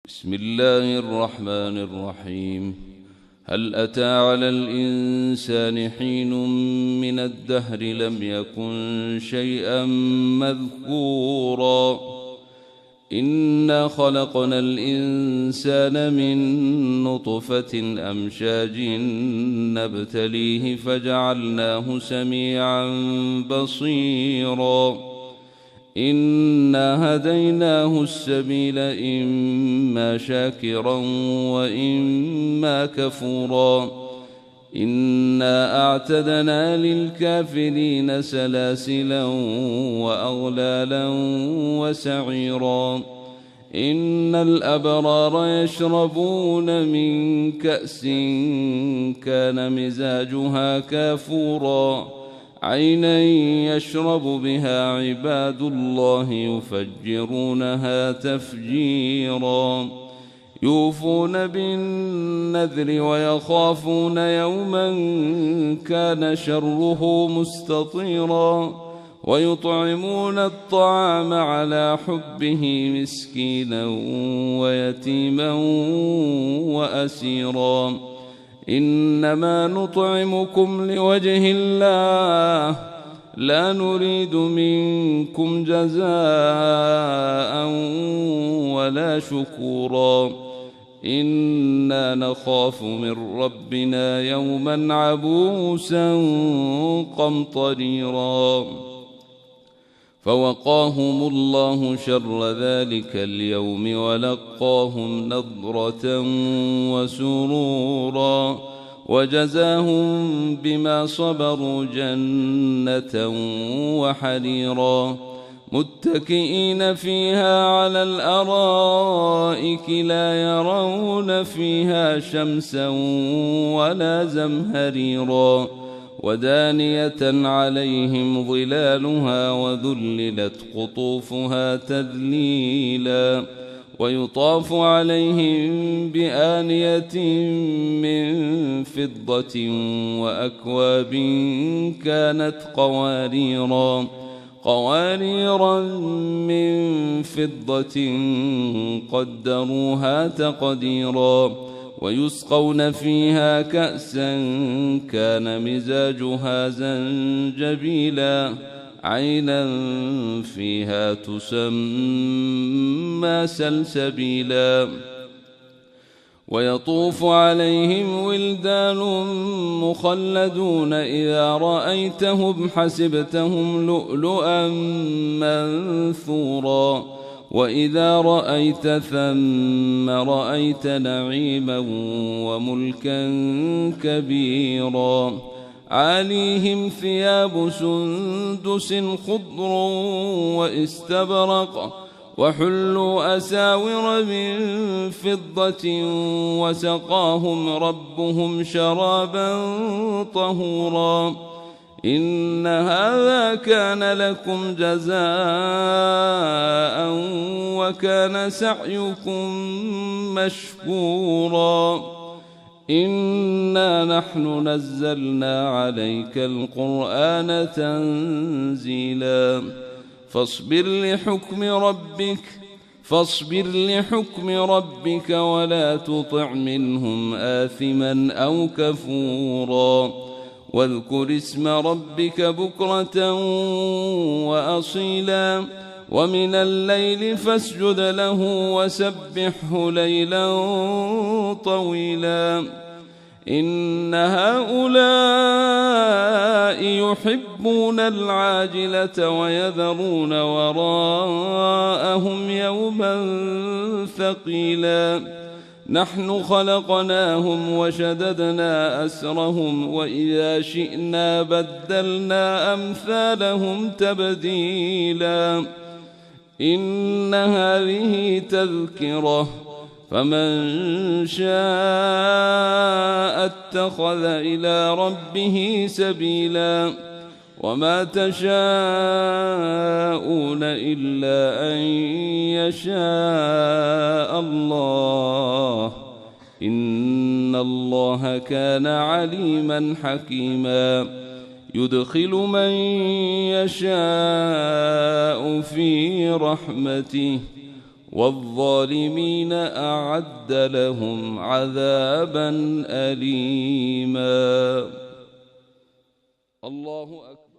بسم الله الرحمن الرحيم. هل أتى على الإنسان حين من الدهر لم يكن شيئا مذكورا إنا خلقنا الإنسان من نطفة أمشاج نبتليه فجعلناه سميعا بصيرا إنا هديناه السبيل إما شاكرا وإما كفورا إنا أعتدنا للكافرين سلاسلا وأغلالا وسعيرا إن الأبرار يشربون من كأس كان مزاجها كافورا عينا يشرب بها عباد الله يفجرونها تفجيرا يوفون بالنذر ويخافون يوما كان شره مستطيرا ويطعمون الطعام على حبه مسكينا ويتيما وأسيرا إنما نطعمكم لوجه الله لا نريد منكم جزاء ولا شكورا إنا نخاف من ربنا يوما عبوسا قمطريرا فوقاهم الله شر ذلك اليوم ولقاهم نضرة وسرورا وجزاهم بما صبروا جنة وحريرا متكئين فيها على الأرائك لا يرون فيها شمسا ولا زمهريرا ودانية عليهم ظلالها وذللت قطوفها تذليلا ويطاف عليهم بآنية من فضة وأكواب كانت قواريرا من فضة قدروها تقديرا ويسقون فيها كأسا كان مزاجها زنجبيلا عينا فيها تسمى سلسبيلا ويطوف عليهم ولدان مخلدون إذا رأيتهم حسبتهم لؤلؤا منثورا وإذا رأيت ثم رأيت نعيما وملكا كبيرا عاليهم ثياب سندس خضر واستبرق وحلوا أساور من فضة وسقاهم ربهم شرابا طهورا إن هذا كان لكم جزاء وكان سعيكم مشكورا إنا نحن نزلنا عليك القرآن تنزيلا فاصبر لحكم ربك ولا تطع منهم آثما أو كفورا واذكر اسم ربك بكرة وأصيلا ومن الليل فاسجد له وسبحه ليلا طويلا إن هؤلاء يحبون العاجلة ويذرون وراءهم يوما ثقيلا نحن خلقناهم وشددنا أسرهم وإذا شئنا بدلنا أمثالهم تبديلا إن هذه تذكرة فمن شاء اتخذ إلى ربه سبيلا وما تشاءون إلا أن يشاء الله إن الله كان عليما حكيما يدخل من يشاء في رحمته والظالمين أعد لهم عذابا أليما. الله أكبر.